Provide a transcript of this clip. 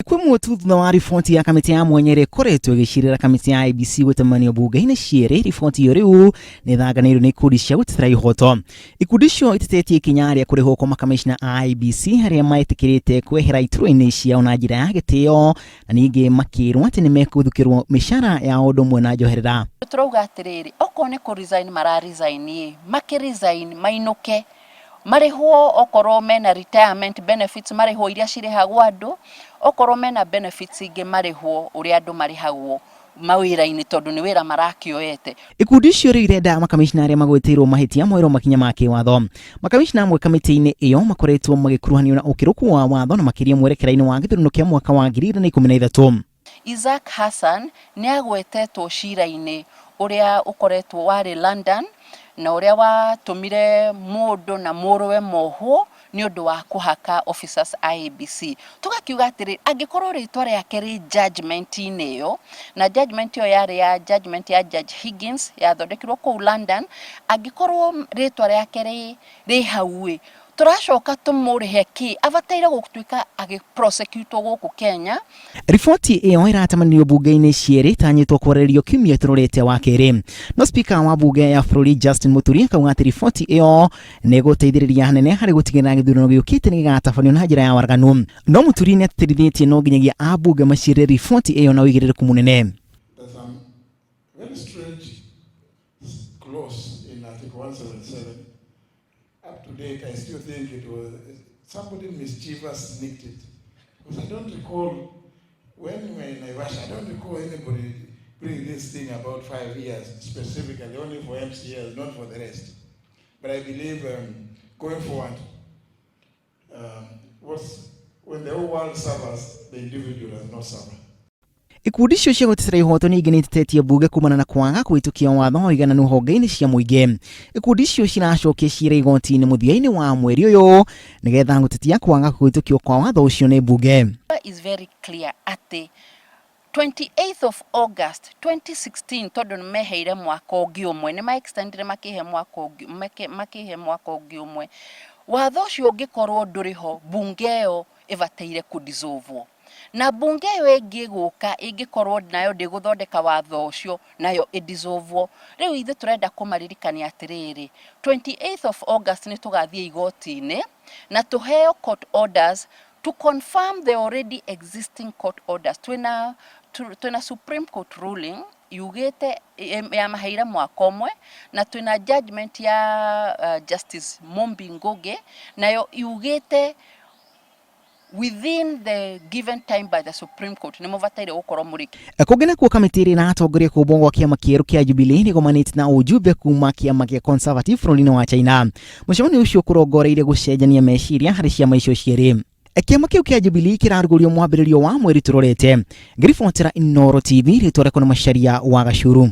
Kwa muotuthu wa ripoti ya kamiti ya mwenyere koretwo igicirira kamiti ya IEBC gutabanio bunge-ini cieri ripoti iyo riu nithanganiirio ni ikundi cia gutetera ihoto. Ikundi icio itetetie ikinya aria kurihwo kwa makamishna a IEBC aria maetikirite kwehera iturwa-ini ciao na njira ya gitio na ningi makirwo ati nimekuthukirwo micara ya undu umwe na njoherera. Turauga atiriri okone ku resign mara resign makiresign mainuke marihwo okorwo mena retirement benefits marihwo iria cirihagwo andu okorwo mena benefits ingi marihwo uria andu marihagwo mawira-ini tondu ni wira marakioete. Ikundi icio riu irenda makamishna aria magweterwo mahitia moerwo makinya ma kiwatho. Makamishna amwe kamiti-ini iyo makoretwo magikuruhanio na ukiruku wa watho na makiria mwerekera-ini wa Githurano kia mwaka wa 2013. Isaac Hassan ni agwetetwo cira-ini uria ukoretwo wari London na uria watumire mundu na muruwe mohwo ni undu wa kuhaka officers IEBC. Tugakiuga atiri angikorwo ritwa riake ri judgment iyo na judgment iyo yari ya judgment ya Judge Higgins yathondekirwo kuu London, angikorwo ritwa riake ri hauwe turacoka tumurihe ki avataire gutuika agiprosecute guku Kenya. Ripoti iyo iratamanio bunge-ini cieri tanyitwo kwererio kiumia turorete wa keri. No speaker wa bunge ya bururi Justin Muturi akauga ati ripoti iyo ni guteithiriria hanene hari gutigirira githurano giukite nigigatabanio na njira ya waragania. No Muturi ni atitirithitie nonginyagia a bunge macire ripoti iyo na wigiririku munene. Very strange clause in Article 177. Up to date, I still think it was somebody mischievous nicked it. Because I don't recall when we were in Naivasha, I don't recall anybody bringing this thing about 5 years specifically, only for MCL, not for the rest. But I believe going forward, when the whole world suffers, the individual does not suffer. Ikundi icio cia gutetera ihoto ni igatitirithia bunge kumana na kwaga kwitukia watho igananu honge-ini cia muingi. Ikundi icio ciracokia ciira igoti-ini muthia-ini wa mweri uyu nigetha gutetia kwaga kwitukio kwa watho ucio ni bunge. Is very clear at 28th of August 2016 tondu meheire mwaka ungi umwe ni ma extendire makihe mwaka ungi umwe watho ucio ungikorwo nduriho bunge yo ivateire kudissolve na bunge yo ingiguka ingikorwo nayo ndiguthondeka watho ucio nayo idissolve. Riu ithe turenda kumaririkania atiriri 28th of August ni tugathie igoti-ini na tuheo court orders to confirm the already existing court orders. Twina Supreme Court ruling yugite ya maheire mwaka umwe na twina judgment ya Justice Mombi Ngugi nayo yugite within the given time by the Supreme Court ni muvataire gukorwo muriki. Kugena kwa kamiti iri natongoria kubongwa kiama kieru kia Jubilee ni gomanite na ujumbe kuma kiama kia Conservative bũrũri-inĩ wa China. Mũcemanio ũcio kũrongoreire gũcenjania meciria harĩ ciama icio cieri. Kiama kiu kia Jubilee kirarugurio mwambĩrĩrio wa mweri turorete. Ngiribotera Inoro TV ritwareko na Macharia wa Gacuru.